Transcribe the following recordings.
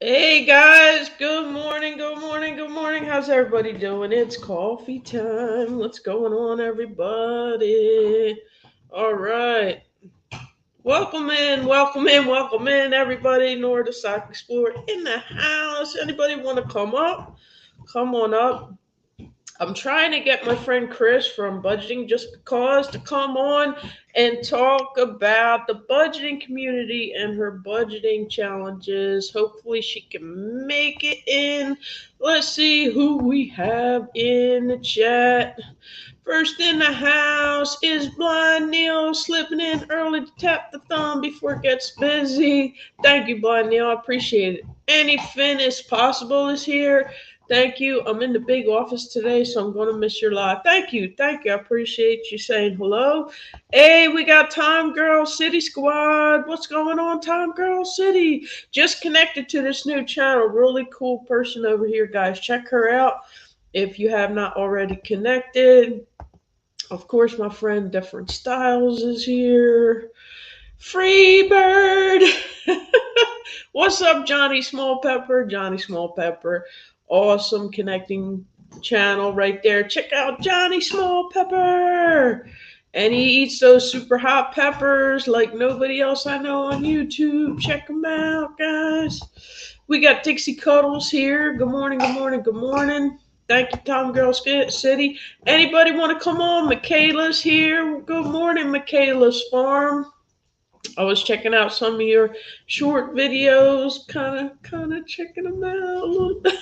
Hey guys, good morning, good morning, good morning. How's everybody doing? It's coffee time. What's going on, everybody? All right. Welcome in, welcome in, welcome in, everybody. Nor the Stock Explorer in the house. Anybody want to come up? Come on up. I'm trying to get my friend Kris from Budgeting Just Because to come on and talk about the budgeting community and her budgeting challenges. Hopefully, she can make it in. Let's see who we have in the chat. First in the house is Blind Neil, slipping in early to tap the thumb before it gets busy. Thank you, Blind Neil. I appreciate it. Any Finish Possible is here. Thank you. I'm in the big office today, so I'm going to miss your live. Thank you. Thank you. I appreciate you saying hello. Hey, we got Time Girl City Squad. What's going on, Time Girl City? Just connected to this new channel. Really cool person over here, guys. Check her out if you have not already connected. Of course, my friend Different Styles is here. Free Bird. What's up, Johnny Small Pepper? Johnny Small Pepper. Awesome connecting channel right there. Check out Johnny Small Pepper. And he eats those super hot peppers like nobody else I know on YouTube. Check them out, guys. We got Dixie Cuddles here. Good morning, good morning, good morning. Thank you, Tom Girl City. Anybody want to come on? Michaela's here. Good morning, Michaela's Farm. I was checking out some of your short videos, kind of checking them out a little bit.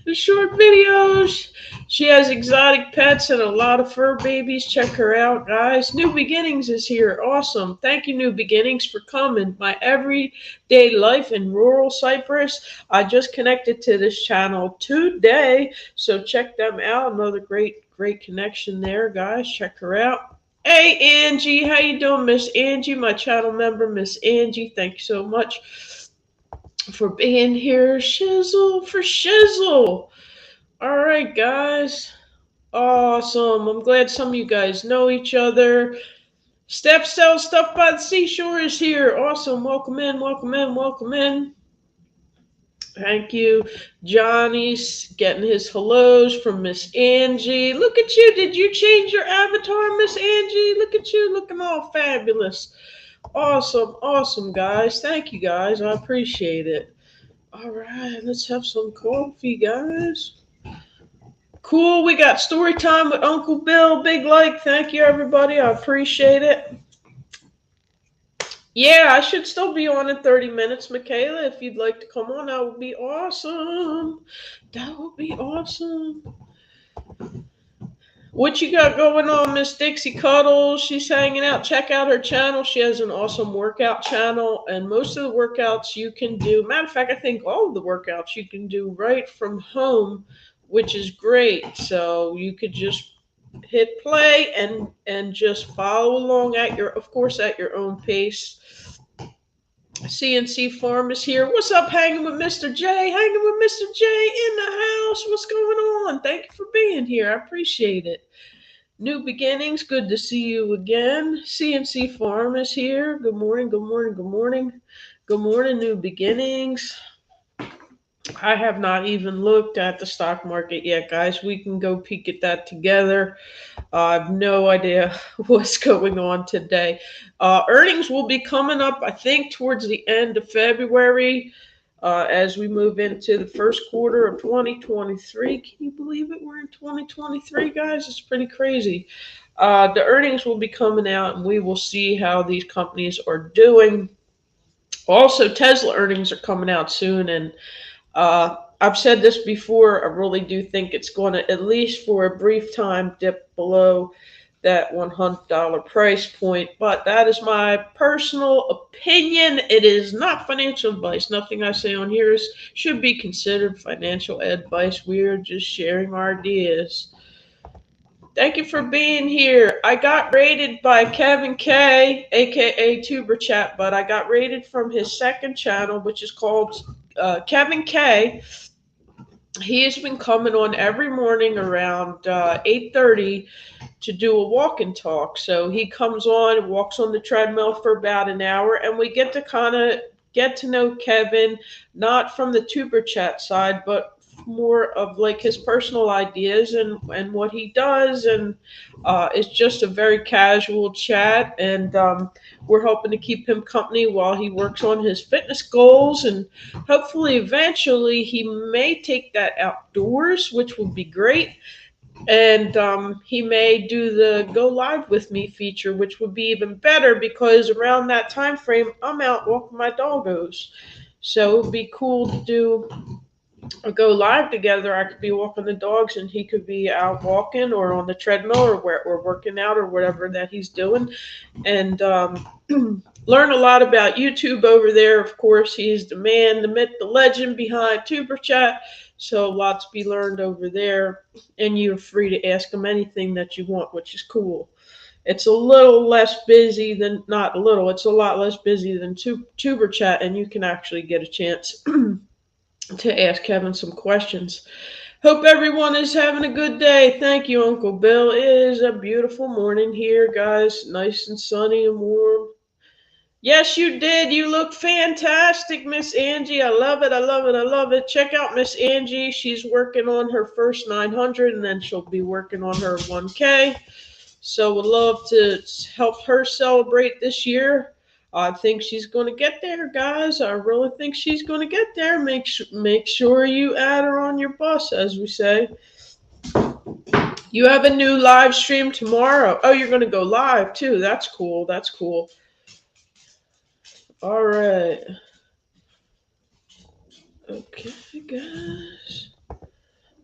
The short videos. She has exotic pets and a lot of fur babies. Check her out, guys. New Beginnings is here. Awesome. Thank you, New Beginnings, for coming. My everyday life in rural Cyprus. I just connected to this channel today, so check them out. Another great connection there, guys. Check her out. Hey Angie, how you doing, Miss Angie? My channel member, Miss Angie. Thank you so much for being here. Shizzle for shizzle. All right, guys. Awesome. I'm glad some of you guys know each other. Step Sells Stuff by the Seashore is here. Awesome. Welcome in, welcome in, welcome in. Thank you. Johnny's getting his hellos from Miss Angie. Look at you. Did you change your avatar, Miss Angie? Look at you looking all fabulous. Awesome. Awesome, guys. Thank you, guys. I appreciate it. All right. Let's have some coffee, guys. Cool. We got story time with Uncle Bill. Big like. Thank you, everybody. I appreciate it. Yeah, I should still be on in 30 minutes, Michaela. If you'd like to come on, that would be awesome. That would be awesome. What you got going on, Miss Dixie Cuddles? She's hanging out. Check out her channel. She has an awesome workout channel, and most of the workouts you can do. Matter of fact, I think all of the workouts you can do right from home, which is great. So you could just hit play and just follow along at your, of course, at your own pace. CNC Farm is here. What's up, hanging with Mr. J? Hanging with Mr. J in the house. What's going on? Thank you for being here. I appreciate it. New Beginnings, good to see you again. CNC Farm is here. Good morning, good morning, good morning. Good morning, New Beginnings. I have not even looked at the stock market yet, guys. We can go peek at that together. I have no idea what's going on today. Earnings will be coming up, I think, towards the end of February as we move into the first quarter of 2023. Can you believe it? We're in 2023, guys. It's pretty crazy. The earnings will be coming out, and we will see how these companies are doing. Also, Tesla earnings are coming out soon, and I've said this before. I really do think it's going to, at least for a brief time, dip below that $100 price point. But that is my personal opinion. It is not financial advice. Nothing I say on here should be considered financial advice. We are just sharing our ideas. Thank you for being here. I got rated by Kevin K, aka Tuber Chat, but I got rated from his second channel, which is called Kevin K. He has been coming on every morning around 8:30 to do a walk and talk. So he comes on and walks on the treadmill for about an hour, and we get to kind of get to know Kevin, not from the tuber chat side, but more of like his personal ideas and what he does. And it's just a very casual chat. And we're hoping to keep him company while he works on his fitness goals. And hopefully, eventually, he may take that outdoors, which would be great. And he may do the go live with me feature, which would be even better because around that time frame I'm out walking my doggos. So it would be cool to do a go live together. I could be walking the dogs and he could be out walking or on the treadmill or working out or whatever that he's doing. And learn a lot about YouTube over there. Of course, he's the man, the myth, the legend behind Tuber Chat. So lots to be learned over there. And you're free to ask him anything that you want, which is cool. It's a little less busy than, not a little, it's a lot less busy than Tuber Chat, and you can actually get a chance to ask Kevin some questions. Hope everyone is having a good day. Thank you, Uncle Bill. It is a beautiful morning here, guys. Nice and sunny and warm. Yes, you did. You look fantastic, Miss Angie. I love it. I love it. I love it. Check out Miss Angie. She's working on her first 900 and then she'll be working on her 1K. So would love to help her celebrate this year. I think she's going to get there, guys. I really think she's going to get there. Make sure you add her on your bus, as we say. You have a new live stream tomorrow. Oh, you're going to go live too. That's cool. That's cool. All right. Okay, guys.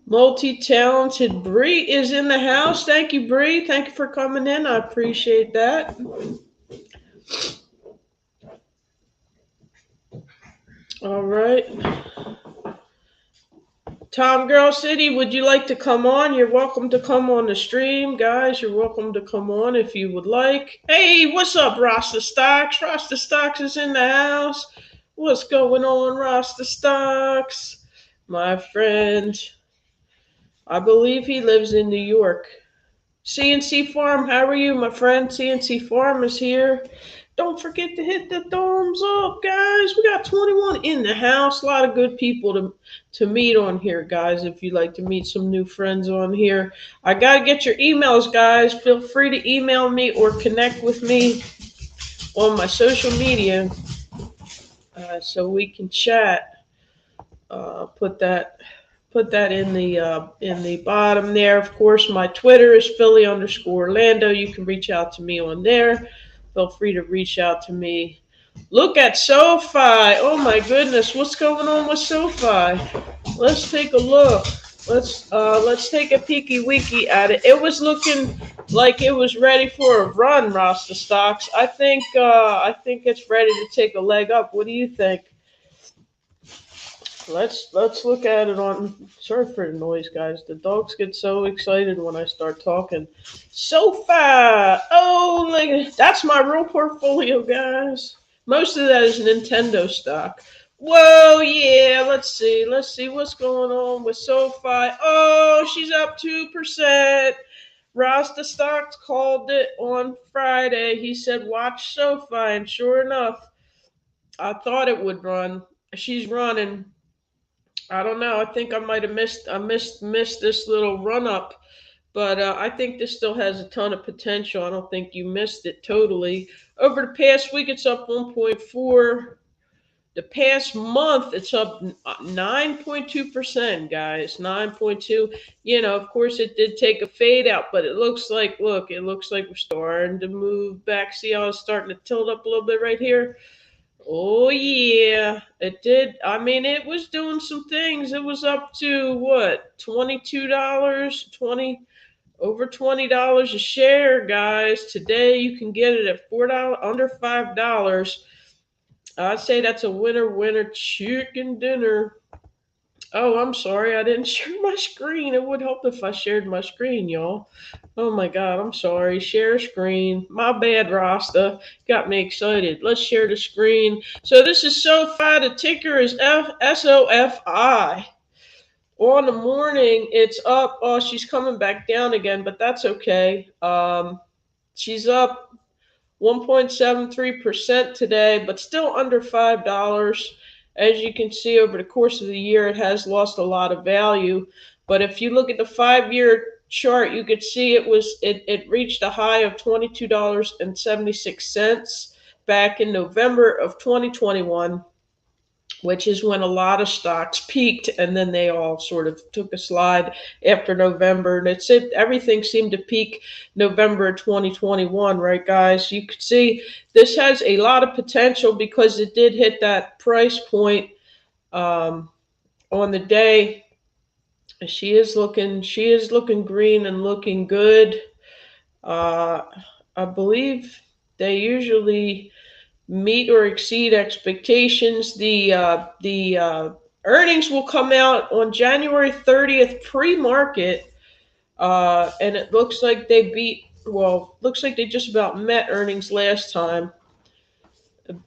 Multi-talented Bree is in the house. Thank you, Bree. Thank you for coming in. I appreciate that. All right. Tom Girl City, would you like to come on? You're welcome to come on the stream, guys. You're welcome to come on if you would like. Hey, what's up, Rasta Stocks? Rasta Stocks is in the house. What's going on, Rasta Stocks? My friend. I believe he lives in New York. CNC Farm, how are you, my friend? CNC Farm is here. Don't forget to hit the thumbs up, guys. We got 21 in the house. A lot of good people to meet on here, guys. If you'd like to meet some new friends on here, I got to get your emails, guys. Feel free to email me or connect with me on my social media so we can chat. Put that in the bottom there. Of course, my Twitter is Philly_Orlando. You can reach out to me on there. Feel free to reach out to me. Look at SoFi. Oh my goodness, what's going on with SoFi? Let's take a look. Let's take a peeky weeky at it. It was looking like it was ready for a run, Rasta Stocks. I think it's ready to take a leg up. What do you think? Let's look at it on. Sorry for the noise, guys. The dogs get so excited when I start talking. SoFi. Oh, like that's my real portfolio, guys. Most of that is Nintendo stock. Whoa, yeah. Let's see what's going on with SoFi. Oh, she's up 2%. Rasta Stocks called it on Friday. He said, "Watch SoFi," and sure enough, I thought it would run. She's running. I don't know. I think I might have missed this little run up, but I think this still has a ton of potential. I don't think you missed it totally. Over the past week, it's up 1.4. The past month, it's up 9.2%, guys. 9.2. You know, of course, it did take a fade out, but it looks like we're starting to move back. See how it's starting to tilt up a little bit right here? Oh yeah, it did. I mean, it was doing some things. It was up to what, $22, over $20 a share, guys. Today you can get it at $4, under $5. I'd say that's a winner chicken dinner. Oh, I'm sorry, I didn't share my screen. It would help if I shared my screen, y'all. Oh my God, I'm sorry. Share screen. My bad, Rasta. Got me excited. Let's share the screen. So this is SoFi. The ticker is SOFI. On the morning, it's up. Oh, she's coming back down again, but that's okay. She's up 1.73% today, but still under $5. As you can see, over the course of the year, it has lost a lot of value. But if you look at the 5-year chart, you could see it reached a high of $22.76 back in November of 2021, which is when a lot of stocks peaked, and then they all sort of took a slide after November. And everything seemed to peak November 2021, right, guys? You could see this has a lot of potential because it did hit that price point um, on the day. She is looking green and looking good. Uh, I believe they usually meet or exceed expectations. The earnings will come out on January 30th pre-market, and it looks like they looks like they just about met earnings last time.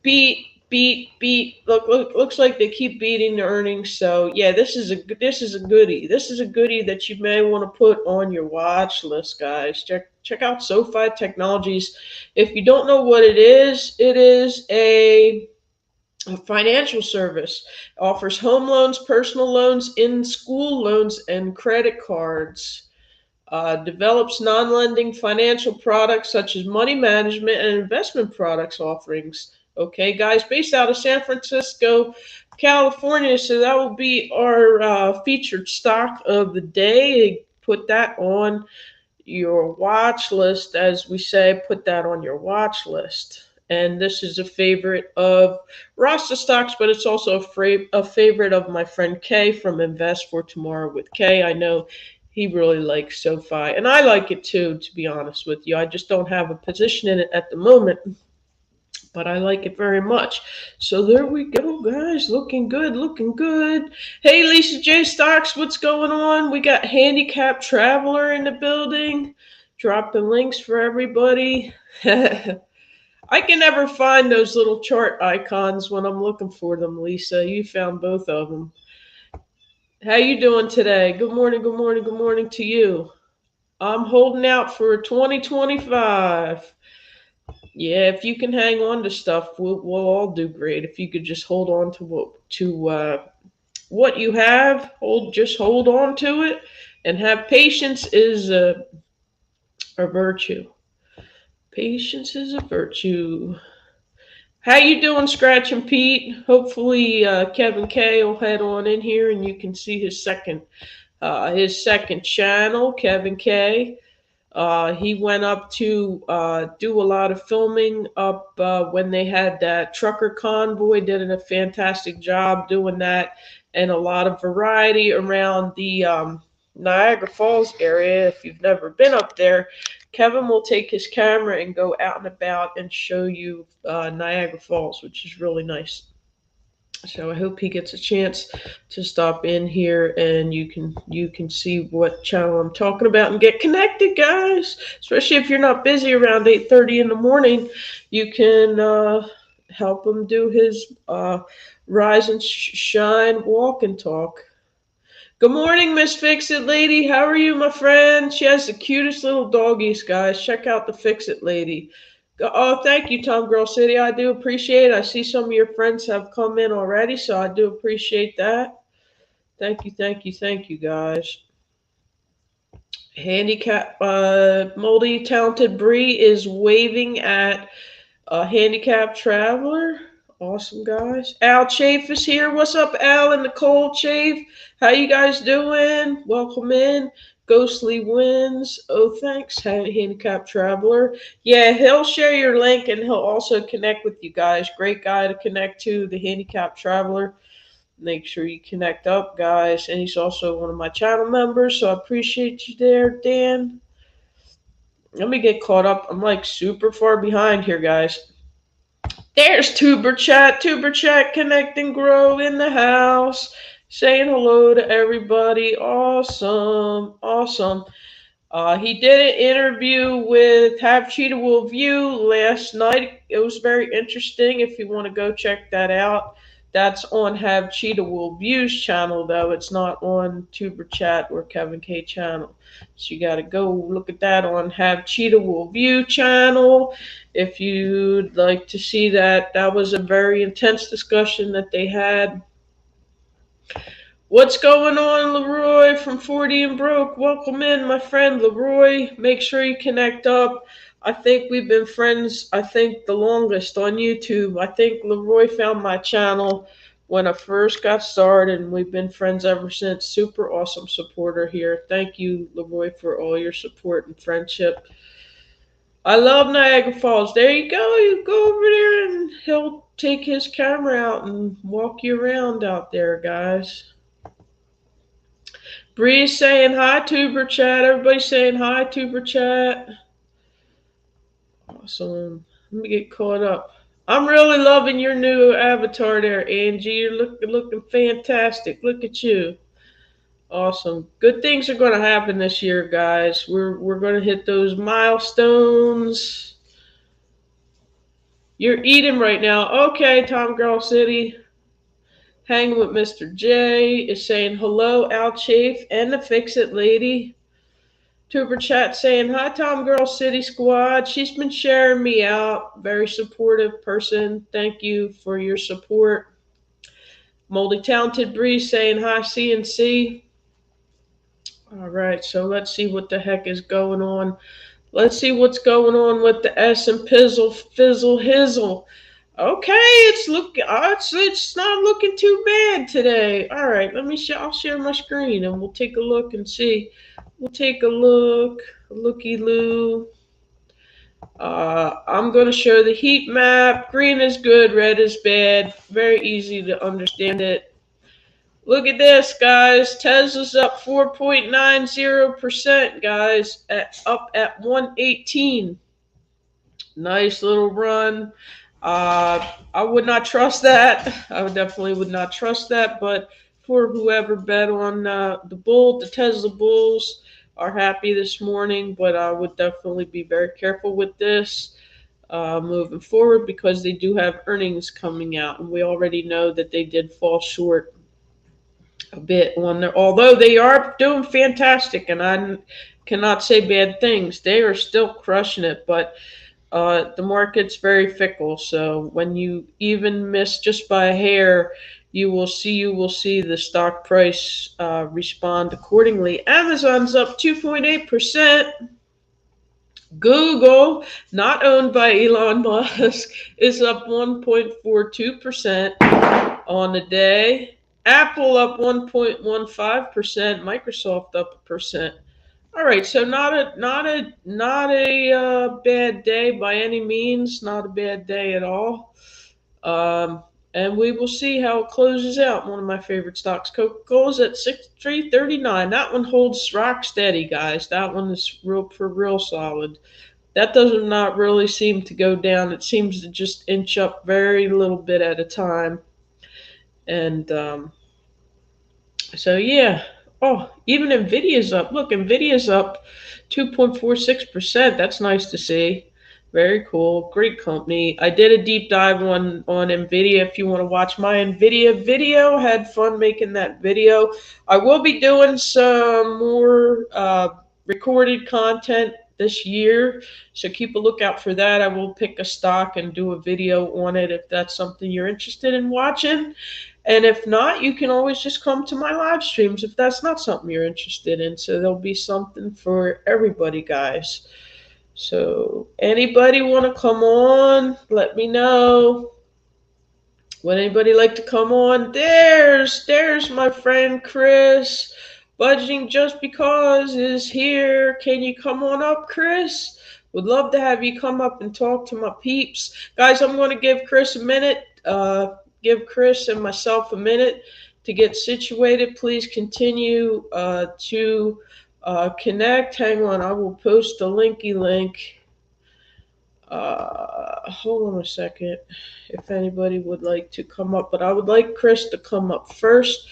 Beat. Looks like they keep beating the earnings. So yeah, this is a goodie. This is a goodie that you may want to put on your watch list, guys. Check out SoFi Technologies. If you don't know what it is a financial service. Offers home loans, personal loans, in-school loans, and credit cards. Develops non-lending financial products such as money management and investment products offerings. Okay, guys, based out of San Francisco, California. So that will be our featured stock of the day. Put that on your watch list, as we say. Put that on your watch list. And this is a favorite of Rasta Stocks, but it's also a favorite of my friend Kay from Invest for Tomorrow with Kay. I know he really likes SoFi, and I like it too, to be honest with you. I just don't have a position in it at the moment, but I like it very much. So there we go, guys. Looking good, looking good. Hey, Lisa J Stocks, what's going on? We got Handicap Traveler in the building, dropping links for everybody. I can never find those little chart icons when I'm looking for them, Lisa. You found both of them. How you doing today? Good morning, good morning, good morning to you. I'm holding out for 2025. Yeah, if you can hang on to stuff, we'll all do great. If you could just hold on to what you have, hold on to it, and have patience is a virtue. Patience is a virtue. How you doing, Scratch and Pete? Hopefully, Kevin K will head on in here and you can see his second channel, Kevin K. He went up to do a lot of filming up when they had that trucker convoy. Did a fantastic job doing that, and a lot of variety around the Niagara Falls area. If you've never been up there, Kevin will take his camera and go out and about and show you Niagara Falls, which is really nice. So I hope he gets a chance to stop in here, and you can see what channel I'm talking about and get connected, guys. Especially if you're not busy around 8:30 in the morning, you can help him do his rise and shine walk and talk. Good morning, Miss Fix It Lady. How are you, my friend? She has the cutest little doggies, guys. Check out the Fix It Lady. Oh, thank you, Tom Girl City. I do appreciate it. I see some of your friends have come in already, so I do appreciate that. Thank you, thank you, thank you, guys. Handicap, multi-talented Bree is waving at a handicap traveler. Awesome, guys. Al Chafe is here. What's up, Al and Nicole Chafe? How you guys doing? Welcome in. Ghostly Wins. Oh, thanks, Handicap Traveler. Yeah, he'll share your link and he'll also connect with you guys. Great guy to connect to, the Handicap Traveler. Make sure you connect up, guys. And he's also one of my channel members, so I appreciate you there, Dan. Let me get caught up. I'm like super far behind here, guys. There's Tuber Chat. Tuber Chat, Connect and Grow in the house. Saying hello to everybody. Awesome. Awesome. He did an interview with Have Cheetah Will View last night. It was very interesting if you want to go check that out. That's on Have Cheetah Will Views channel, though. It's not on Tuber Chat or Kevin K channel. So you got to go look at that on Have Cheetah Will View channel if you'd like to see that. That was a very intense discussion that they had. What's going on, Leroy from 40 and Broke? Welcome in, my friend Leroy. Make sure you connect up. I think we've been friends, the longest on YouTube. I think Leroy found my channel when I first got started, and we've been friends ever since. Super awesome supporter here. Thank you, Leroy, for all your support and friendship. I love Niagara Falls. There you go. You go over there, and he'll take his camera out and walk you around out there, guys. Bree's saying hi, Tuber Chat. Everybody saying hi, Tuber Chat. Awesome. Let me get caught up. I'm really loving your new avatar there, Angie. You're looking fantastic. Look at you. Awesome. Good things are going to happen this year, guys. We're going to hit those milestones. You're eating right now. Okay, Tom Girl City. Hanging with Mr. J is saying hello, Al Chafe and the Fix It Lady. Tuber Chat saying hi, Tom Girl City Squad. She's been sharing me out. Very supportive person. Thank you for your support. Moldy Talented Breeze saying hi, CNC. All right, so let's see what the heck is going on. Let's see what's going on with the S and Pizzle Fizzle Hizzle. Okay, it's not looking too bad today. All right, I'll share my screen and we'll take a look and see. We'll take a look, looky-loo. I'm going to show the heat map. Green is good, red is bad. Very easy to understand it. Look at this, guys. Tesla's up 4.90%, guys, up at 118. Nice little run. I would not trust that. I definitely would not trust that. But for whoever bet on the Tesla bulls are happy this morning. But I would definitely be very careful with this moving forward because they do have earnings coming out, and we already know that they did fall short a bit on there. Although they are doing fantastic, and I cannot say bad things. They are still crushing it, but the market's very fickle, so when you even miss just by a hair, you will see the stock price respond accordingly. Amazon's up 2.8%. Google, not owned by Elon Musk, is up 1.42% on the day. Apple up 1.15%. Microsoft up 1%. All right, so not a bad day by any means. Not a bad day at all. And we will see how it closes out. One of my favorite stocks, Coca-Cola's at 63.39. That one holds rock steady, guys. That one is real solid. That does not really seem to go down. It seems to just inch up very little bit at a time. And so yeah. Oh, even Nvidia's up. Look, Nvidia's up 2.46%. That's nice to see. Very cool. Great company. I did a deep dive on Nvidia. If you want to watch my Nvidia video, had fun making that video. I will be doing some more recorded content this year, so keep a lookout for that. I will pick a stock and do a video on it if that's something you're interested in watching. And if not, you can always just come to my live streams if that's not something you're interested in. So there'll be something for everybody, guys. So anybody want to come on? Let me know. Would anybody like to come on? There's my friend Kris. Budgeting Just Because is here. Can you come on up, Kris? Would love to have you come up and talk to my peeps. Guys, I'm going to give Kris a minute. Give Kris and myself a minute to get situated. Please continue to connect. Hang on, I will post a linky link. Hold on a second if anybody would like to come up, but I would like Kris to come up first.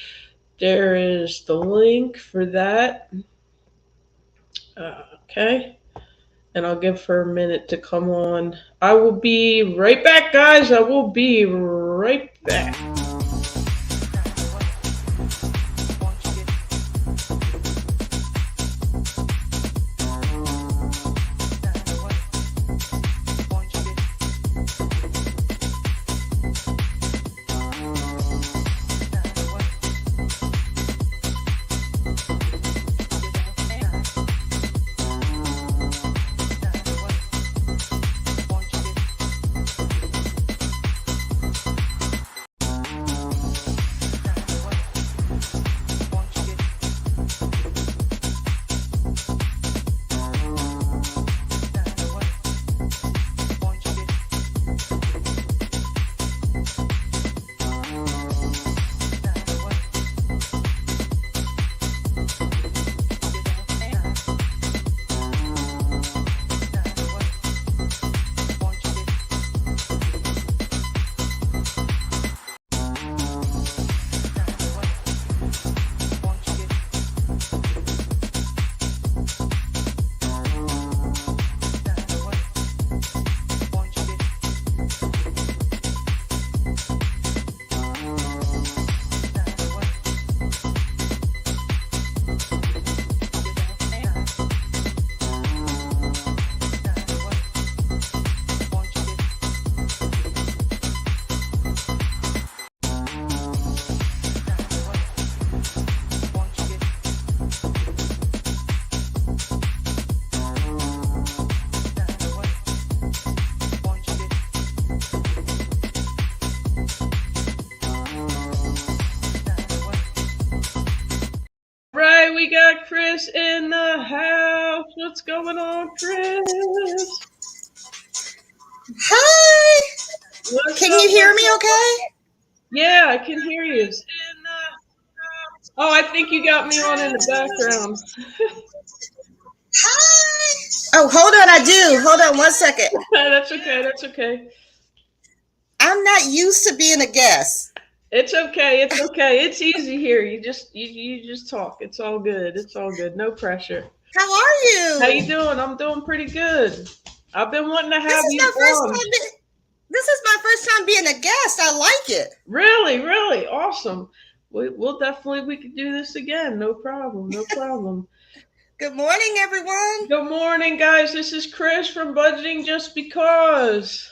There is the link for that. Okay. And I'll give her a minute to come on. I will be right back, guys. I will be right back. house. What's going on, Kris? Hi. What's Can up? you hear What's me up? okay? Yeah, I can hear you. Oh, I think you got me on in the background. Hi. Oh, hold on. I do. Hold on one second. That's okay. That's okay. I'm not used to being a guest. It's okay. It's okay. It's easy here. You just talk. It's all good. It's all good. No pressure. How are How you you? doing? I'm doing pretty good. I've been wanting to This have is you my first on. time. This is my first time being a guest. I like it. Really, really awesome. We'll definitely we could do this again. No problem. No problem. Good morning, everyone. Good morning, guys. This is Kris from Budgeting Just Because.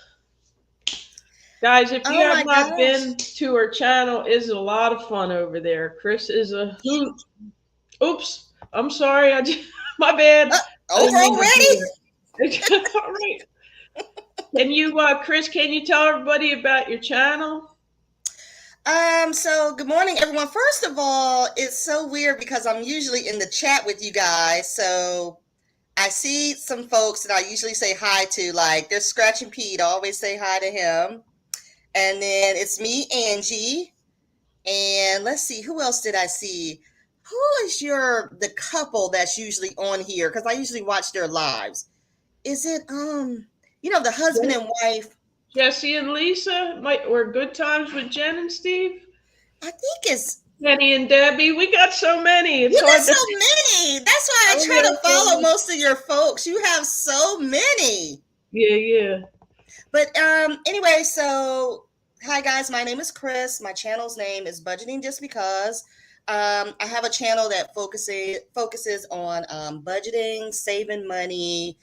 Guys, if you Oh have my not gosh. been to her channel, it's a lot of fun over there. Kris is a hoot. Oops, I'm sorry. My bad. I Over didn't mean to already? do that. All right. Can you, Kris? Can you tell everybody about your channel? So good morning, everyone. First of all, it's so weird because I'm usually in the chat with you guys. So I see some folks that I usually say hi to, like there's Scratching Pete. I always say hi to him. And then it's me, Angie. And let's see, who else did I see? Who is the couple that's usually on here? Because I usually watch their lives. Is it the husband and wife? Jesse and Lisa, or Good Times with Jen and Steve. I think it's Penny and Debbie. We got so many. It's you got hard to. so many. That's why I Oh try yeah, to follow most of your folks. You have so many. yeah, yeah. But anyway, so hi guys, my name is Kris. My channel's name is Budgeting Just Because. I have a channel that focuses on budgeting, saving money,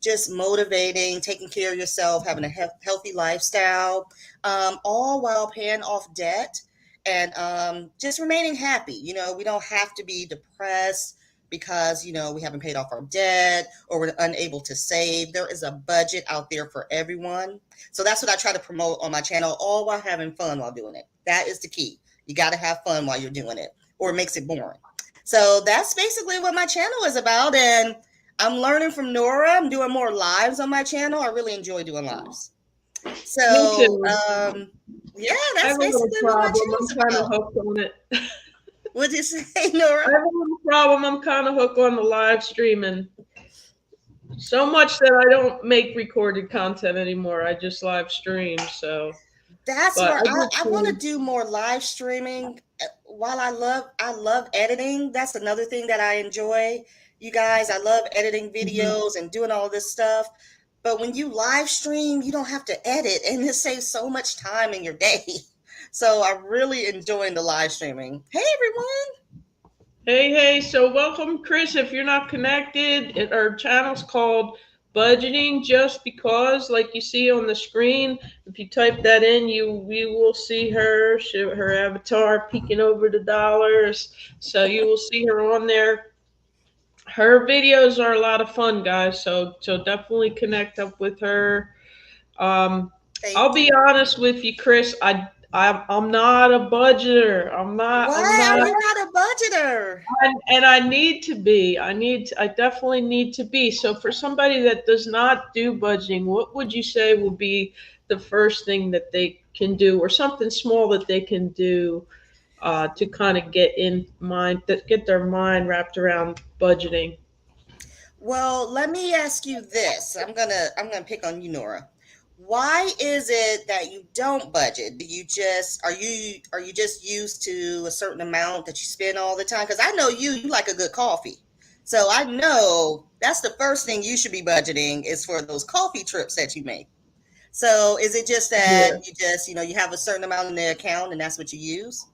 just motivating, taking care of yourself, having a healthy lifestyle, all while paying off debt and just remaining happy. You know, we don't have to be depressed because we haven't paid off our debt or we're unable to save. There is a budget out there for everyone. So that's what I try to promote on my channel, all while having fun while doing it. That is the key. You got to have fun while you're doing it, or it makes it boring. So that's basically what my channel is about. And I'm learning from Nora. I'm doing more lives on my channel. I really enjoy doing lives. Me So too. yeah, I that's have a little basically what my problem. I'm channel's kind of about. hooked on it. What did you say, Nora? I have a little problem. I'm kind of hooked on the live streaming. So much that I don't make recorded content anymore. I just live stream. So, That's but where I I want to just do more live streaming. While I love editing. That's another thing that I enjoy. You guys, I love editing mhm. videos and doing all this stuff. But when you live stream, you don't have to edit, and it saves so much time in your day. So I'm really enjoying the live streaming. Hey everyone! Hey, hey. So, welcome, Kris. If you're not connected, our channel's called Budgeting Just Because, like you see on the screen. If you type that in, we will see her avatar peeking over the dollars. So you will see her on there. Her videos are a lot of fun, guys. So definitely connect up with her. Um, I'll Thank be you. honest with you, Kris. I'm not a budgeter. I'm Why are not. you not a budgeter? And I need to be. I definitely need to be. So for somebody that does not do budgeting, what would you say would be the first thing that they can do, or something small that they can do to kind of get their mind wrapped around budgeting? Well, let me ask you this. I'm gonna pick on you, Nora. Why is it that you don't budget? Do you just are you just used to a certain amount that you spend all the time? Because I know you like a good coffee. So I know that's the first thing you should be budgeting is for those coffee trips that you make. So is it just that Yeah. you just, you have a certain amount in the account and that's what you use?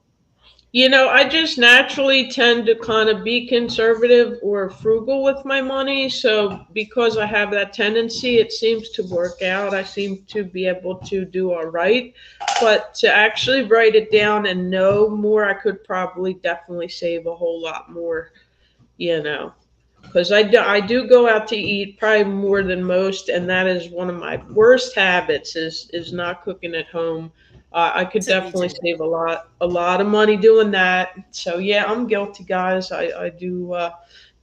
I just naturally tend to kind of be conservative or frugal with my money. So, because I have that tendency, it seems to work out. I seem to be able to do all right. But to actually write it down and know more, I could probably definitely save a whole lot more, you know. Because I do go out to eat probably more than most, and that is one of my worst habits is not cooking at home. I could To me definitely too. save a lot of money doing that. So yeah, I'm guilty, guys. I do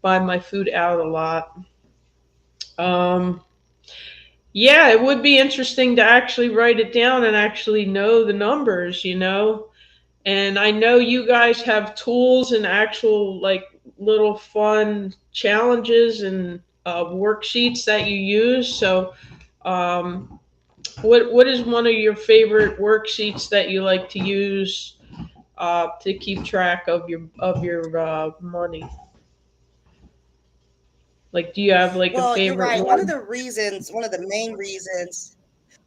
buy my food out a lot. Um, yeah, it would be interesting to actually write it down and actually know the numbers, you know. And I know you guys have tools and actual like little fun challenges and worksheets that you use. So, um, what is one of your favorite worksheets that you like to use to keep track of your money? Like, do you have like a Well, you're favorite right. one?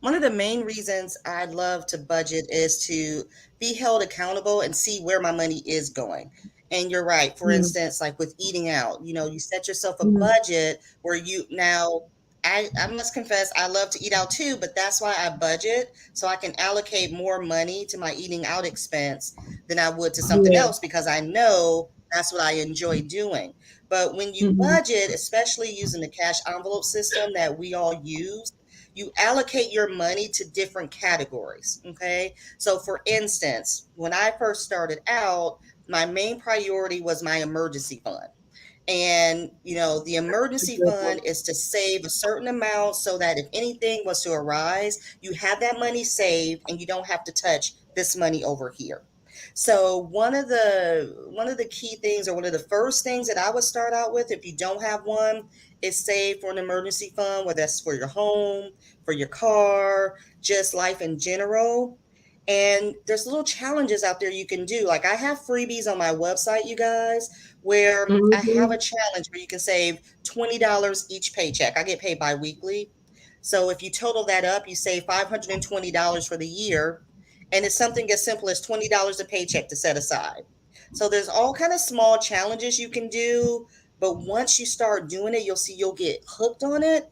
One of the main reasons I love to budget is to be held accountable and see where my money is going. And you're right. For Mm, instance, like with eating out, you set yourself a mm, budget where you now I must confess I love to eat out too, but that's why I budget so I can allocate more money to my eating out expense than I would to something yeah. else because I know that's what I enjoy doing. But when you Hmm. budget, especially using the cash envelope system that we all use, you allocate your money to different categories. Okay. So, for instance, when I first started out, my main priority was my emergency fund. And, the That's a emergency good one. fund is to save a certain amount so that if anything was to arise, you have that money saved and you don't have to touch this money over here. So one of the key things or one of the first things that I would start out with if you don't have one is save for an emergency fund, whether that's for your home, for your car, just life in general. And there's little challenges out there you can do. Like I have freebies on my website, you guys, where I have a Hmm. challenge where you can save $20 each paycheck. I get paid biweekly. So if you total that up, you save $520 for the year. And it's something as simple as $20 a paycheck to set aside. So there's all kind of small challenges you can do. But once you start doing it, you'll see you'll get hooked on it.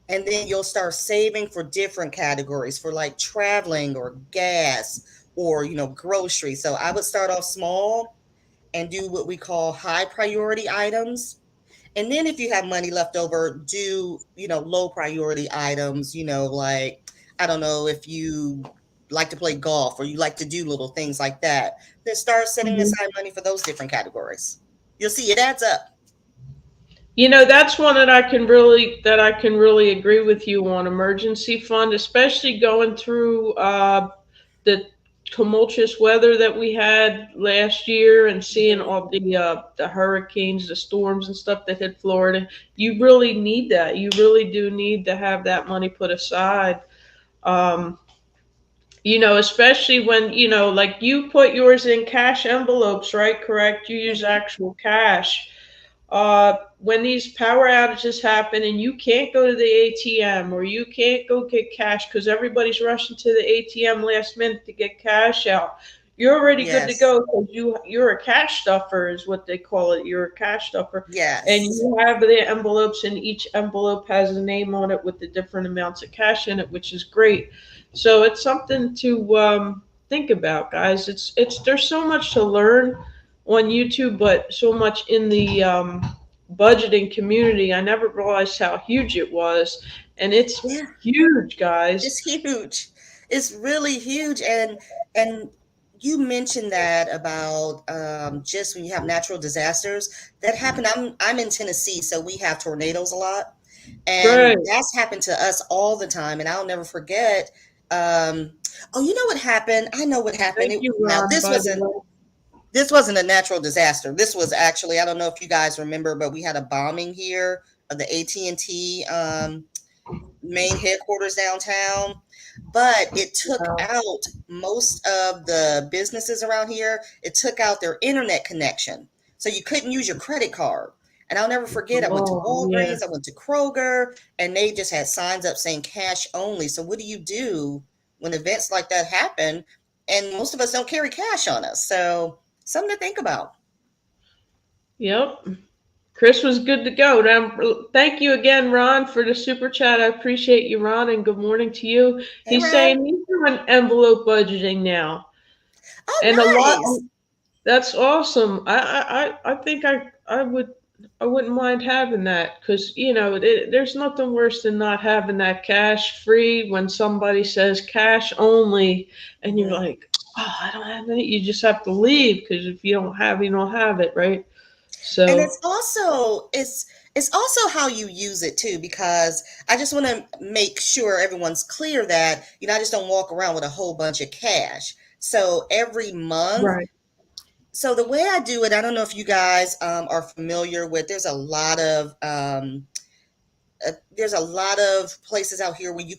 And then you'll start saving for different categories for like traveling or gas or, groceries. So I would start off small and do what we call high priority items. And then if you have money left over, do, low priority items, like, I don't know if you like to play golf or you like to do little things like that. Then start setting Hmm. aside money for those different categories. You'll see it adds up. You know, that's one that I can really agree with you on emergency fund, especially going through the tumultuous weather that we had last year and seeing Mhm. all the hurricanes, the storms and stuff that hit Florida. You really need that. You really do need to have that money put aside. Um, you know, especially when, you know, like you put yours in cash envelopes, right? Correct? You use Mhm. actual cash. When these power outages happen and you can't go to the ATM or you can't go get cash because everybody's rushing to the ATM last minute to get cash out, you're already good to Yes. go because you're a cash stuffer is what they call it. You're a cash stuffer, and Yes. you have the envelopes, and each envelope has a name on it with the different amounts of cash in it, which is great. So it's something to think about, guys. It's there's so much to learn on YouTube, but so much in the budgeting community. I never realized how huge it was, and it's Yeah. huge, guys. It's huge. It's really huge. And you mentioned that about just when you have natural disasters that happen. I'm in Tennessee, so we have tornadoes a lot, and Right. that's happened to us all the time. And I'll never forget. Um, oh, you know what happened? I know what happened. Thank you, Now Ron. By the way. this wasn't a natural disaster. This was actually I don't know if you guys remember, but we had a bombing here of the AT&T main headquarters downtown, but it took Wow. out most of the businesses around here. It took out their internet connection. So you couldn't use your credit card. And I'll never forget, I went to Oh yeah. Walgreens, I went to Kroger, and they just had signs up saying cash only. So what do you do when events like that happen? And most of us don't carry cash on us. So something to think about. Yep. Chris was good to go. Now, thank you again, Ron, for the super chat. I appreciate you, Ron, and good morning to you. Hey, He's Ron. saying he's doing envelope budgeting now, and a Oh, lot. nice. That's awesome. I think I wouldn't mind having that because you know there's nothing worse than not having that cash free when somebody says cash only, and you're Mhm. like, oh, I don't have it. You just have to leave because if you don't have, you don't have it, right? And So it's also how you use it too, because I just want to make sure everyone's clear that I just don't walk around with a whole bunch of cash. So every month, right. so the way I do it, I don't know if you guys are familiar with. There's a lot of places out here where you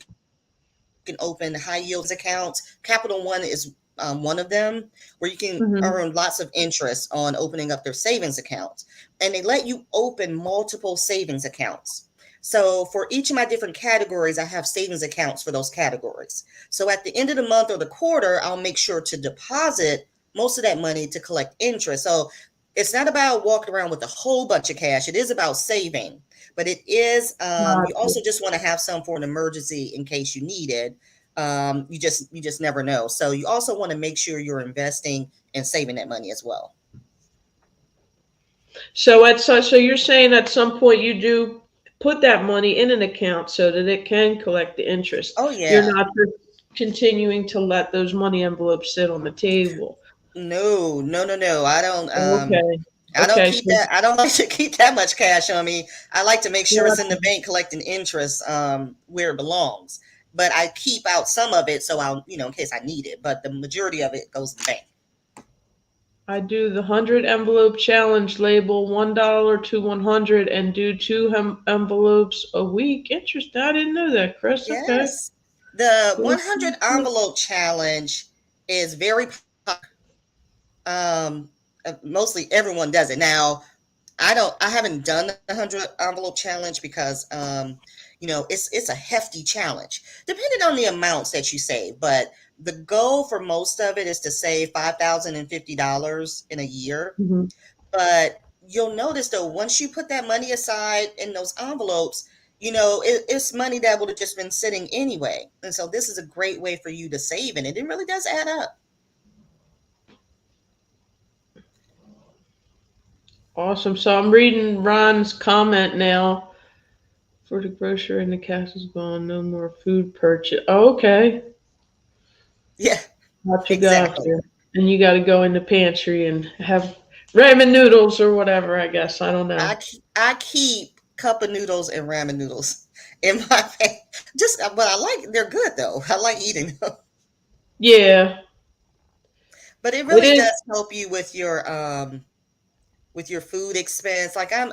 can open high yield savings accounts. Capital One is one of them, where you can earn Hmm. lots of interest on opening up their savings accounts. And they let you open multiple savings accounts. So for each of my different categories, I have savings accounts for those categories. So at the end of the month or the quarter, I'll make sure to deposit most of that money to collect interest. So it's not about walking around with a whole bunch of cash. It is about saving, but it is you Gotcha. also just want to have some for an emergency in case you need it. You just never know. So you also want to make sure you're investing and saving that money as well. So you're saying at some point you do put that money in an account so that it can collect the interest. Oh You're yeah. not just continuing to let those money envelopes sit on the table. No, no, no, no. Okay. I don't Okay. keep So that. I don't like to keep that much cash on me. I like to make sure it's in gotcha. the bank collecting interest where it belongs. But I keep out some of it so in case I need it. But the majority of it goes in the bank. I do the 100 envelope challenge, label $1 to 100 and do two envelopes a week. Interesting. I didn't know that, Chris. Okay. Yes. The Cool, 100 cool, cool. envelope challenge is very mostly everyone does it. Now, I haven't done the 100 envelope challenge because it's a hefty challenge depending on the amounts that you save, but the goal for most of it is to save $5,050 in a year. Mhm. But you'll notice though, once you put that money aside in those envelopes, it's money that would have just been sitting anyway. And so this is a great way for you to save, and it really does add up. Awesome. So I'm reading Ron's comment now. For the grocer and the cash is gone. No more food purchase. Oh, okay. Yeah, What you got exactly. there? And you got to go in the pantry and have ramen noodles or whatever. I guess I don't know. I keep cup of noodles and ramen noodles in my bag. Just but I like they're good though. I like eating them. Yeah, But it it really is. does help you with your food expense. Like I'm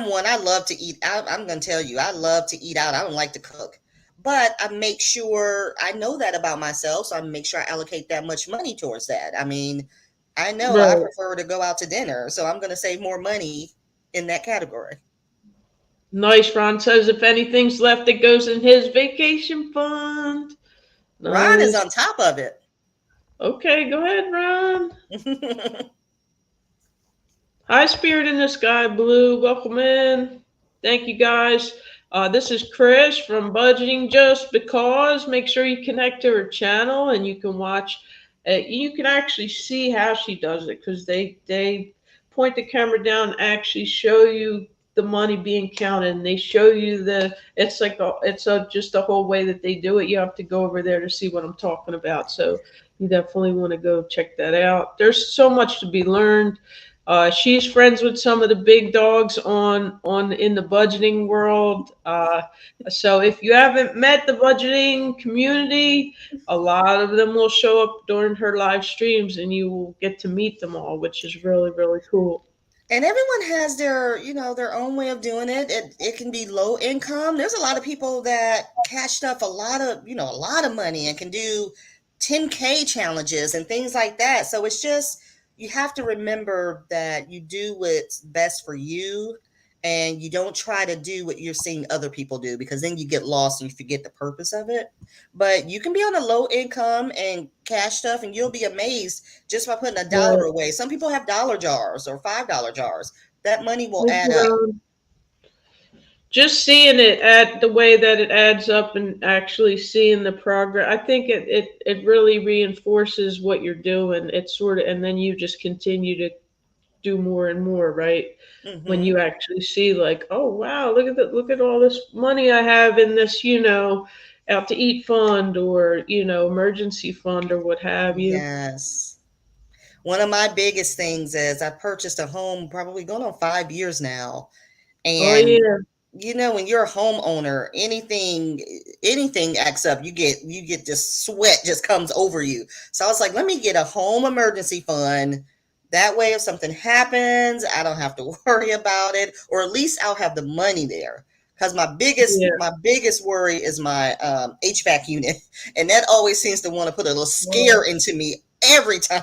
one. I love to eat. I'm gonna tell you, I love to eat out. I don't like to cook, but I make sure I know that about myself, so I make sure I allocate that much money towards that. I mean, I know I Right. prefer to go out to dinner, so I'm gonna save more money in that category. Nice. Ron says if anything's left, it goes in his vacation fund. Ron is Nice. on top of it. Okay, go ahead, Ron. Hi, Spirit in the Sky Blue. Welcome in. Thank you, guys. This is Kris from Budgeting Just Because. Make sure you connect to her channel and you can watch. You can actually see how she does it because they point the camera down and actually show you the money being counted. And they show you it's like just the whole way that they do it. You have to go over there to see what I'm talking about. So you definitely want to go check that out. There's so much to be learned. She's friends with some of the big dogs on in the budgeting world. So if you haven't met the budgeting community, a lot of them will show up during her live streams, and you will get to meet them all, which is really really cool. And everyone has their own way of doing it. It can be low income. There's a lot of people that cashed up a lot of money and can do 10K challenges and things like that. So it's just you have to remember that you do what's best for you, and you don't try to do what you're seeing other people do, because then you get lost and you forget the purpose of it. But you can be on a low income and cash stuff, and you'll be amazed just by putting a dollar Right. away. Some people have dollar jars or $5 jars. That money will Thank add you, up. Ron. Just seeing it at the way that it adds up and actually seeing the progress, I think it really reinforces what you're doing. It's sort of, and then you just continue to do more and more, right? When Hmm. you actually see like, oh wow, look at all this money I have in this, out to eat fund or, emergency fund or what have you. Yes. one of my biggest things is I purchased a home probably going on 5 years now. Oh And yeah, when you're a homeowner, anything acts up, you get this sweat just comes over you. So I was like, let me get a home emergency fund. That way, if something happens, I don't have to worry about it, or at least I'll have the money there. Because my biggest yeah. my biggest worry is my HVAC unit, and that always seems to want to put a little scare Oh, into me every time.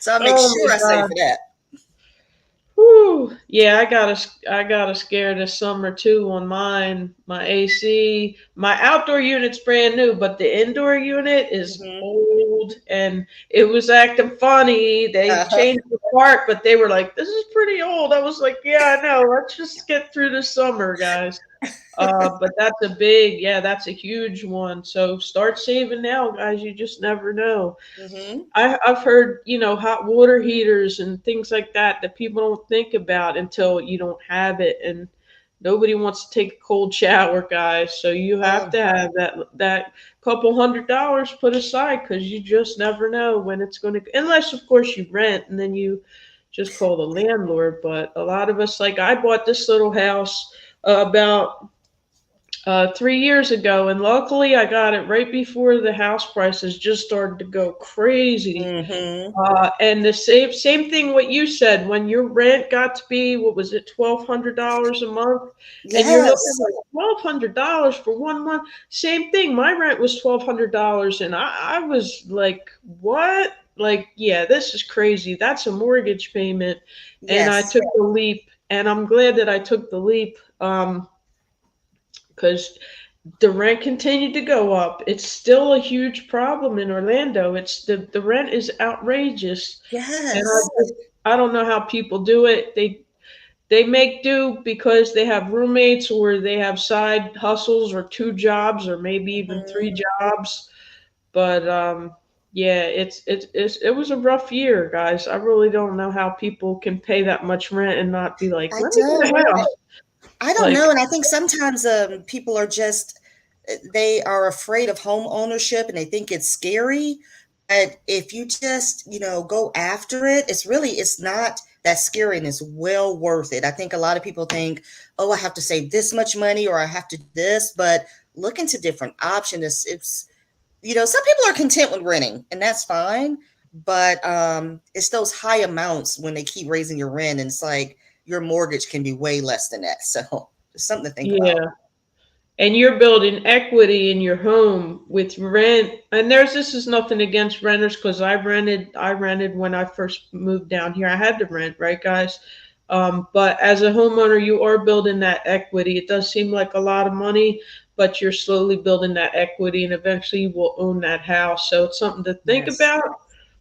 So I make oh sure my I save God. for that. Whew. Yeah, I got a scare this summer too on mine. My AC, my outdoor unit's brand new, but the indoor unit is Hmm. old and it was acting funny. They Uh-huh. changed the part, but they were like, "This is pretty old." I was like, "Yeah, I know. Let's just get through the summer, guys." But that's a huge one. So start saving now, guys. You just never know. Hmm. I've heard, hot water heaters and things like that people don't think about until you don't have it, and nobody wants to take a cold shower, guys. So you have Oh, to have that couple $100 put aside because you just never know when it's going to. Unless, of course, you rent and then you just call the landlord. But a lot of us, like I bought this little house about 3 years ago, and luckily I got it right before the house prices just started to go crazy. hmm. And the same thing what you said when your rent got to be what was it $1,200 a month, and you're looking Yes. like $1,200 for 1 month. Same thing. My rent was $1,200, and I was like, what? Like, yeah, this is crazy. That's a mortgage payment, and I Yes. took the leap, and I'm glad that I took the leap. Because the rent continued to go up. It's still a huge problem in Orlando. The rent is outrageous, and Yes. I don't know how people do it. They make do because they have roommates or they have side hustles or two jobs or maybe even Mhm. three jobs. But yeah, it was a rough year, guys. I really don't know how people can pay that much rent and not be like, I let me get don't. a house. I don't Like, know, and I think sometimes people are just they are afraid of home ownership and they think it's scary. But if you just go after it, it's not that scary and it's well worth it. I think a lot of people think, oh, I have to save this much money or I have to do this, but look into different options. Some people are content with renting, and that's fine. But it's those high amounts when they keep raising your rent, and it's like your mortgage can be way less than that. So just something to think about. yeah. And you're building equity in your home with rent. And this is nothing against renters because I rented when I first moved down here. I had to rent, right, guys? But as a homeowner, you are building that equity. It does seem like a lot of money, but you're slowly building that equity, and eventually you will own that house. So it's something to think Yes. about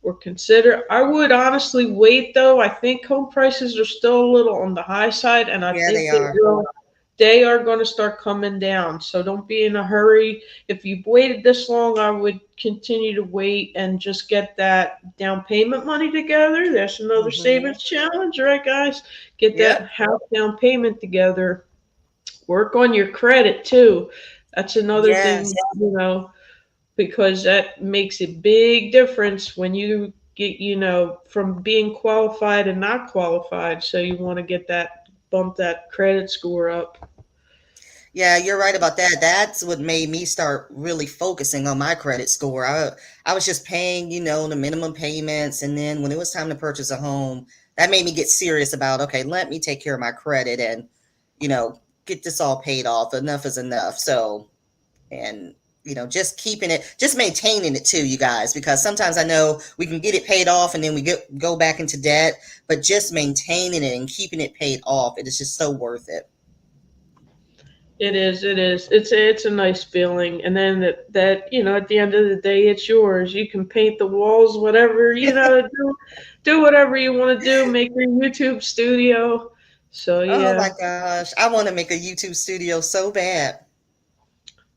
or consider. I would honestly wait, though. I think home prices are still a little on the high side, and I Yeah, they think are. they are going to start coming down. So don't be in a hurry. If you've waited this long, I would continue to wait and just get that down payment money together. That's another Hmm. savings challenge, right, guys? Get Yep. that house down payment together. Work on your credit too. That's another thing, Yes. because that makes a big difference when you get, from being qualified and not qualified. So you want to get bump that credit score up. Yeah, you're right about that. That's what made me start really focusing on my credit score. I was just paying, the minimum payments, and then when it was time to purchase a home, that made me get serious about, okay, let me take care of my credit and, get this all paid off. Enough is enough. So, and just keeping it, just maintaining it too, you guys, because sometimes I know we can get it paid off and then we go back into debt, but just maintaining it and keeping it paid off, it is just so worth it. It is. It is. It's a nice feeling, and then at the end of the day, it's yours. You can paint the walls, whatever do whatever you want to do. Make your YouTube studio. So Oh my yeah, gosh, I want to make a YouTube studio so bad.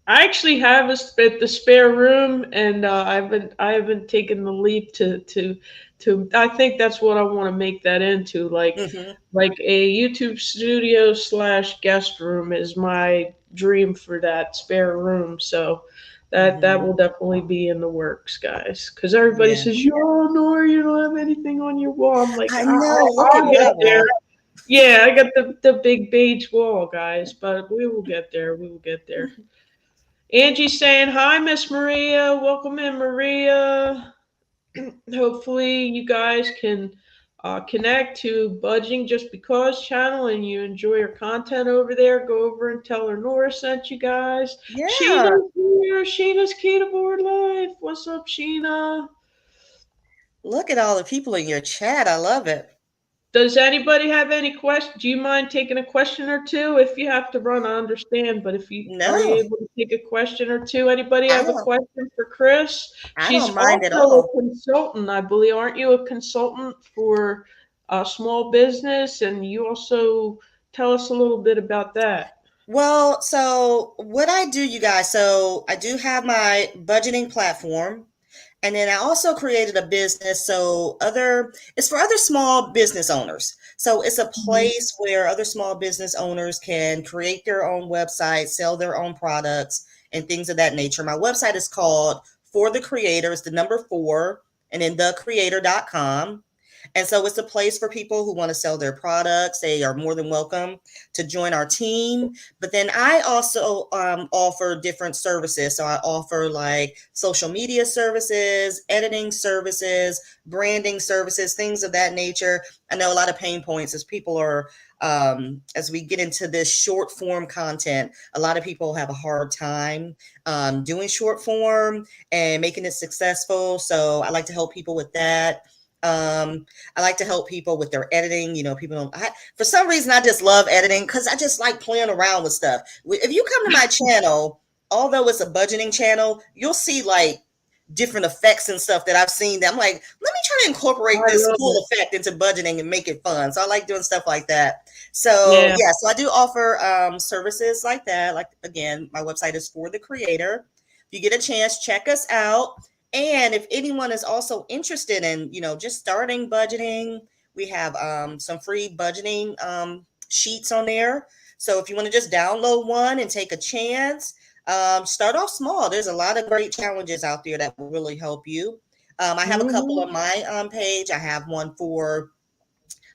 I actually have the spare room, and I haven't taken the leap to. I think that's what I want to make that into, Hmm. like a YouTube studio slash guest room is my dream for that spare room. So That will definitely be in the works, guys. Because everybody Yeah. says, "Yo, Nora, you don't have anything on your wall." I'm like, I know. Look at I'll get that there. wall. Yeah, I got the big beige wall, guys, but we will get there. We will get there. Angie's saying, "Hi, Miss Maria. Welcome in, Maria." Hopefully, you guys can connect to Budging Just Because channel and you enjoy her content over there. Go over and tell her Nora sent you guys. Yeah. Sheena's here. Sheena's Key to Board Life. What's up, Sheena? Look at all the people in your chat. I love it. Does anybody have any question? Do you mind taking a question or two? If you have to run, I understand. But if you are you No, able to take a question or two? Anybody I have a don't. question for Kris? I She's don't mind at also a all. consultant, I believe. Aren't you a consultant for a small business? And you also tell us a little bit about that. Well, so what I do, you guys, so I do have my budgeting platform. And then I also created a business. So it's for other small business owners. So it's a Mhm. place where other small business owners can create their own website, sell their own products and things of that nature. My website is called For the Creator. It's the number four and then thecreator.com. And so it's a place for people who want to sell their products. They are more than welcome to join our team. But then I also offer different services. So I offer like social media services, editing services, branding services, things of that nature. I know a lot of pain points as people are, as we get into this short form content, a lot of people have a hard time doing short form and making it successful. So I like to help people with that. I like to help people with their editing. You know, people don't, for some reason, I just love editing because I just like playing around with stuff. If you come to my channel, although it's a budgeting channel, you'll see like different effects and stuff that I've seen that I'm like, let me try to I incorporate this love cool it. effect into budgeting and make it fun. So I like doing stuff like that. So Yeah. yeah, so I do offer services like that. Like again, my website is For the Creator. If you get a chance, check us out. And if anyone is also interested in, just starting budgeting, we have some free budgeting sheets on there. So if you want to just download one and take a chance, start off small. There's a lot of great challenges out there that will really help you. I have a couple Hmm. on my page. I have one for,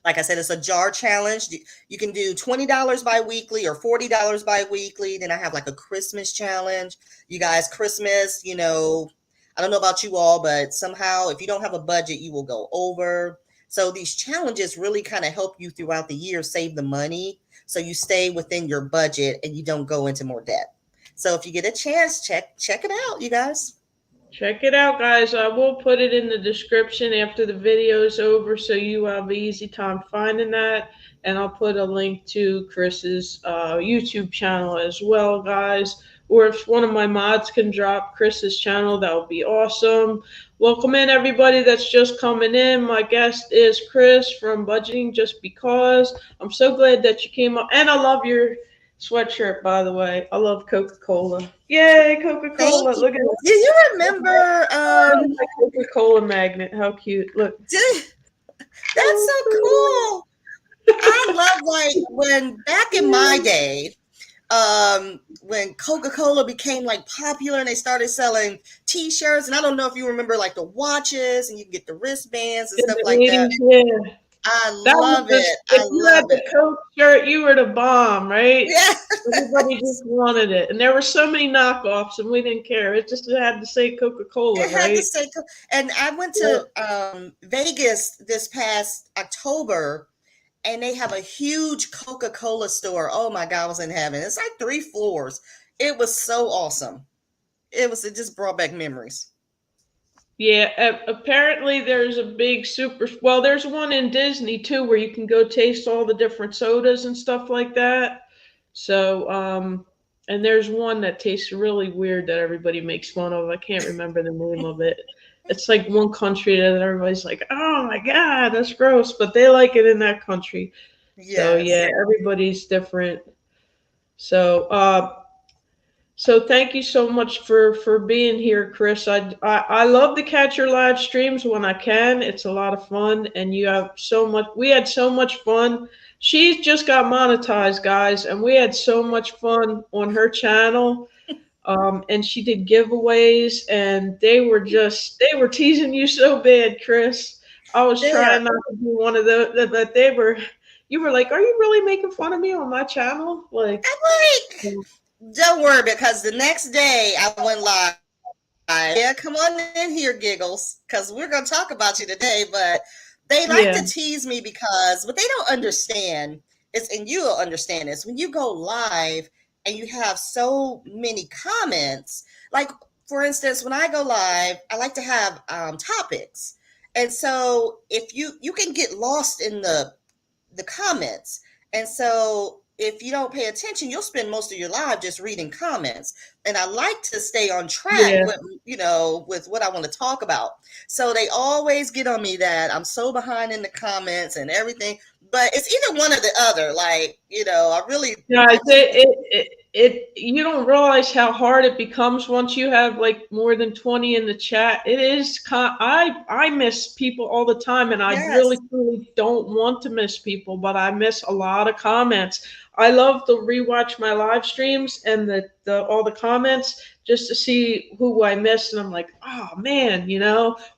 like I said, it's a jar challenge. You can do $20 bi-weekly or $40 bi-weekly. Then I have like a Christmas challenge. You guys, Christmas, I don't know about you all, but somehow if you don't have a budget, you will go over. So these challenges really kind of help you throughout the year save the money so you stay within your budget and you don't go into more debt. So if you get a chance, check it out, you guys. Check it out, guys. I will put it in the description after the video is over so you have an easy time finding that. And I'll put a link to Kris's YouTube channel as well, guys. Or if one of my mods can drop Kris's channel, that would be awesome. Welcome in, everybody that's just coming in. My guest is Kris from Budgeting Just Because. I'm so glad that you came up. And I love your sweatshirt, by the way. I love Coca-Cola. Yay, Thank Coca-Cola. you. Look at Do you remember my Coca-Cola magnet. How cute. Look. that's so cool. I love like when back in my day, when Coca-Cola became like popular and they started selling t-shirts, and I don't know if you remember like the watches and you can get the wristbands and In stuff the like that. 80s, yeah. I That was love just, it. if I you had love the it. Coke shirt, you were the bomb, right? Yeah. Everybody just wanted it. And there were so many knockoffs, and we didn't care. It just had to say Coca-Cola, It had to right? say and I went Yeah. to Vegas this past October and they have a huge Coca-Cola store. Oh my God, I was in heaven. It's like 3 floors. It was so awesome. It just brought back memories. Yeah, apparently there's a big well, there's one in Disney too where you can go taste all the different sodas and stuff like that. So, and there's one that tastes really weird that everybody makes fun of. I can't remember the name of it. It's like one country that everybody's like, "Oh my God, that's gross," but they like it in that country. So yeah, Yes. everybody's different. So, so thank you so much for being here, Kris. I love to catch your live streams when I can. It's a lot of fun, and you have so much. We had so much fun. She just got monetized, guys, and we had so much fun on her channel. And she did giveaways, and they were teasing you so bad, Kris. I was There. trying not to be one of those, but you were like, "Are you really making fun of me on my channel?" Like, I'm like, don't worry, because the next day I went live. Yeah, come on in here, giggles, because we're going to talk about you today. But they like yeah, to tease me because what they don't understand is, and you'll understand this, when you go live and you have so many comments, like for instance, when I go live, I like to have topics. And so if you can get lost in the comments. And so if you don't pay attention, you'll spend most of your life just reading comments. And I like to stay on track yeah. with, with what I want to talk about. So they always get on me that I'm so behind in the comments and everything. But it's either one or the other. Like, Guys, I keep it. you don't realize how hard it becomes once you have like more than 20 in the chat. It is, I miss people all the time, and I really, Yes. truly don't want to miss people, but I miss a lot of comments. I love to rewatch my live streams and all the comments just to see who I missed, and I'm like, oh man,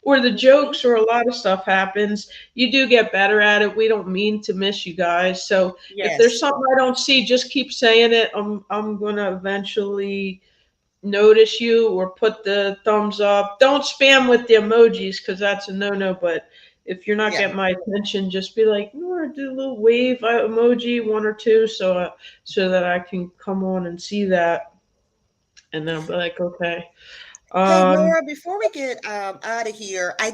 or the Mhm. jokes, or a lot of stuff happens. You do get better at it. We don't mean to miss you guys. So if there's Yes. something I don't see, just keep saying it. I'm gonna eventually notice you or put the thumbs up. Don't spam with the emojis because that's a no-no. But if you're not Yeah. getting my attention, just be like, do a little wave emoji, one or two, so that I can come on and see that, and then I'll be like, okay. Hey, Um, Nora, before we get out of here, I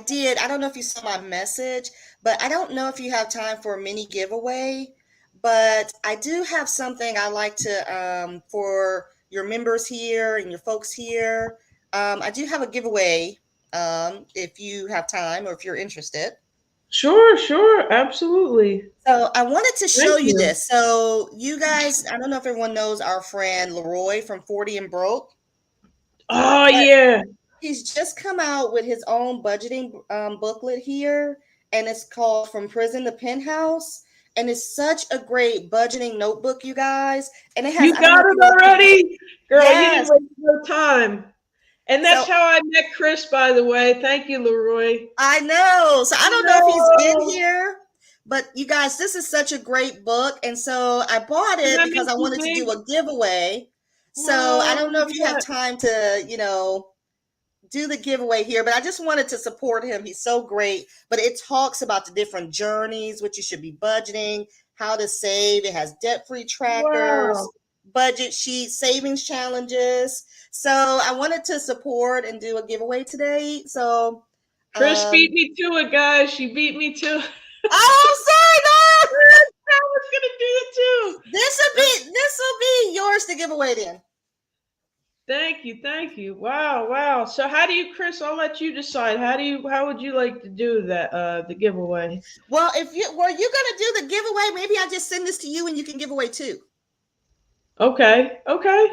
don't know if you saw my message, but I don't know if you have time for a mini giveaway. But I do have something I like to, for your members here and your folks here. I do have a giveaway if you have time or if you're interested. sure, sure, absolutely. So I wanted to show Thank you you. this. So you guys, I don't know if everyone knows our friend Leroy from 40 and Broke. Oh yeah. He's just come out with his own budgeting booklet here, and it's called From Prison to Penthouse. And it's such a great budgeting notebook, you guys. And it has, You I don't know got if it you know, already? Girl, you didn't yes. waste no time. And that's So how I met Kris, by the way. Thank you, Leroy. I know. So I don't know if he's in No. here, but you guys, this is such a great book. And so I bought And it that because means I he's wanted to do big. a giveaway. So I Well, don't know if you have time to, do the giveaway here, but I just wanted to support him. He's so great. But it talks about the different journeys, what you should be budgeting, how to save. It has debt-free wow. trackers, budget sheets, savings challenges. So I wanted to support and do a giveaway today. So Kris um beat me to it, guys. She beat me to it. oh, I'm sorry, no. I was gonna do it too. This will be yours to give away then. Thank you, thank you. Wow, wow. So how do you, Kris? I'll let you decide. How would you like to do that? The giveaway. Well, if you were you gonna do the giveaway, maybe I just send this to you and you can give away too. Okay, okay.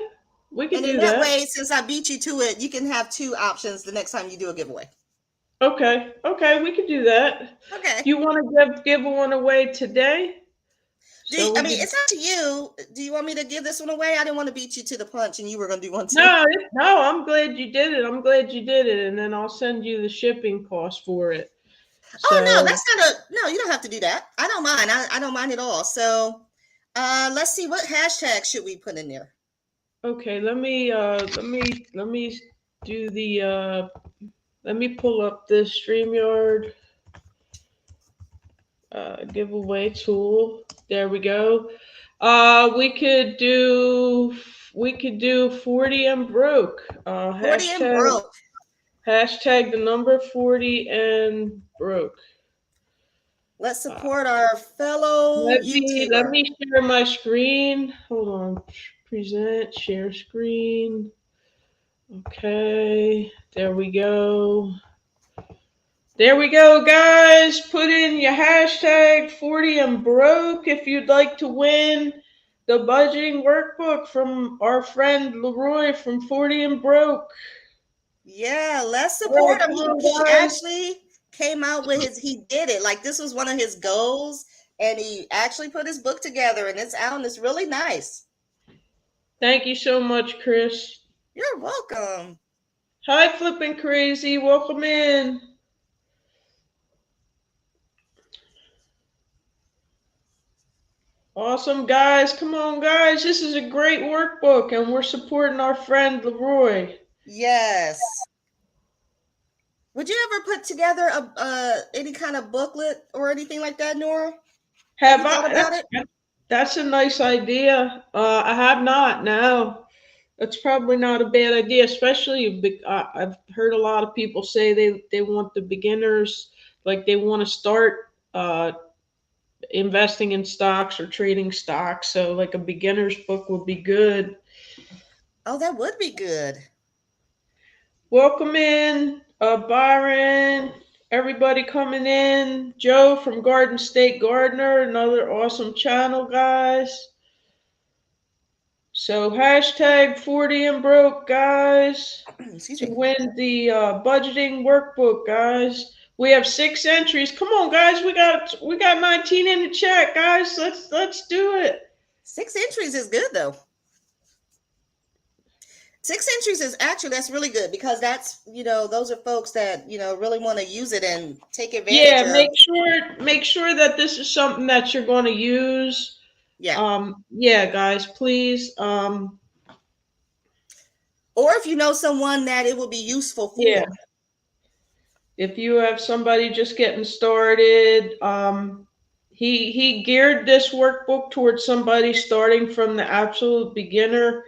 We could And in do that that. way, since I beat you to it, you can have two options the next time you do a giveaway. Okay, okay, we could do that. Okay. Do you want to give one away today? So I we mean, could. it's up to you. Do you want me to give this one away? I didn't want to beat you to the punch, and you were going to do one too. No, no. I'm glad you did it. I'm glad you did it, and then I'll send you the shipping cost for it. Oh no, So that's not a no. You don't have to do that. I don't mind. I don't mind at all. So, let's see, what hashtag should we put in there? okay, let me do the let me pull up the StreamYard giveaway tool. There we go. We could do 40 and broke. 40 and Hashtag broke. the number 40 and broke. Let's Uh, support our fellow let YouTuber. me share my screen. Hold on. Present, share screen. Okay, there we go. There we go, guys. Put in your hashtag 40 and broke if you'd like to win the budgeting workbook from our friend Leroy from 40 and broke. Yeah, let's All right, support him. come He on, guys. actually came out with he did it. Like this was one of his goals, and he actually put his book together, and it's out, and it's really nice. Thank you so much, Kris. You're welcome. Hi, Flippin' Crazy. Welcome in. Awesome, guys. Come on, guys. This is a great workbook, and we're supporting our friend Leroy. Yes. Would you ever put together any kind of booklet or anything like that, Nora? Have Have you thought I? about it? That's a nice idea. I have not. No, that's probably not a bad idea. Especially, I've heard a lot of people say they want the beginners, like they want to start investing in stocks or trading stocks. So, like a beginner's book would be good. Oh, that would be good. Welcome in, Byron. Everybody coming in. Joe from Garden State Gardener, another awesome channel, guys. So hashtag 40 and broke, guys, Excuse to me. win the budgeting workbook, guys. We have 6 entries. Come on, guys. We got 19 in the chat, guys. Let's do it. 6 entries is good though. 6 entries is actually that's really good because that's those are folks that really want to use it and take advantage Yeah, of. make sure that this is something that you're going to use. Yeah. Yeah, guys, please. Or if you know someone that it would be useful Yeah, for. if you have somebody just getting started, he geared this workbook towards somebody starting from the absolute beginner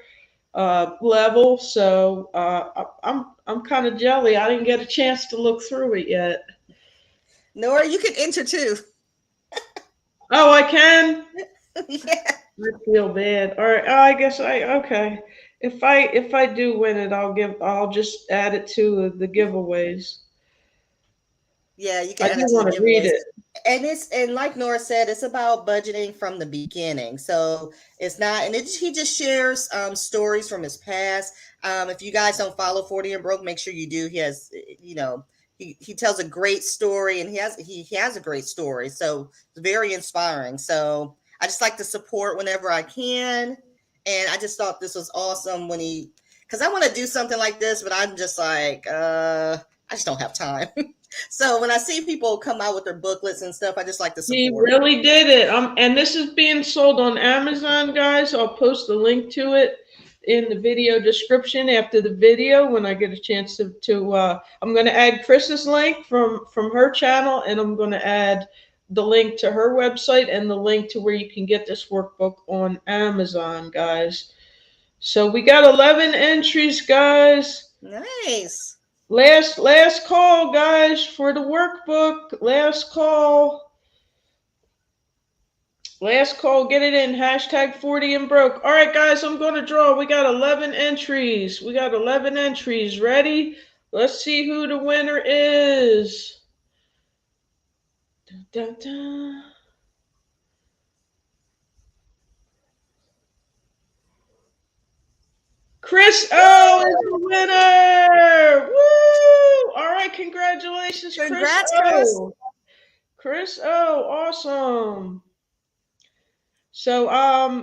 level. So I'm kind of jelly. I didn't get a chance to look through it yet. Nora, you can enter too. Oh, I can. Yeah. I feel bad. All right. Oh, I guess I okay. If I do win it, I'll just add it to the giveaways. Yeah, you can I add do it to the want to read giveaways. it. And like Nora said, it's about budgeting from the beginning. So it's not, and he just shares stories from his past. If you guys don't follow 40 and Broke, make sure you do. He has, he tells a great story, and he has a great story. So it's very inspiring. So I just like to support whenever I can. And I just thought this was awesome because I want to do something like this, but I'm just like, I just don't have time. So when I see people come out with their booklets and stuff, I just like to He support. really did it. And this is being sold on Amazon, guys. I'll post a link to it in the video description after the video when I get a chance to I'm going to add Chris's link from her channel, and I'm going to add the link to her website and the link to where you can get this workbook on Amazon, guys. So we got 11 entries, guys. Nice. Last call, guys, for the workbook. Last call. Last call, get it in. Hashtag 40 and broke. All right, guys, I'm going to draw. We got 11 entries. We got 11 entries. Ready? Let's see who the winner is. Dun, dun, dun. Kris O is the winner. Woo! All right, congratulations, Kris Congrats, Kris. O. Kris O, awesome. So I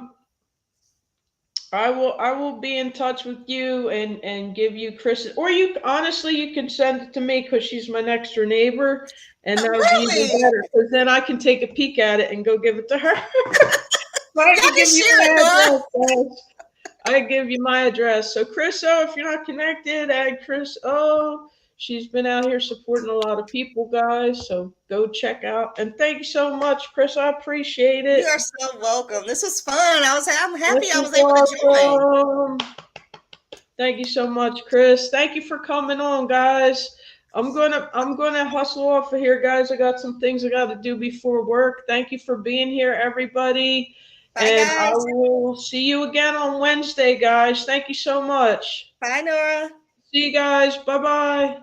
will be in touch with you and give you Kris, or you honestly you can send it to me because she's my next door neighbor, and that would be even Really? better because then I can take a peek at it and go give it to her. So I Y'all can can give you share it, my Nora. address, guys. I give you my address. So Kris O, if you're not connected, add Kris O. She's been out here supporting a lot of people, guys. So go check out. And thank you so much, Kris. I appreciate You it. are so welcome. This was fun. I'm This happy I is was able to join. awesome. Thank you so much, Kris. Thank you for coming on, guys. I'm gonna hustle off of here, guys. I got some things I gotta do before work. Thank you for being here, everybody. Bye, And I guys. will see you again on Wednesday, guys. Thank you so much. Bye, Nora. See you guys. Bye bye.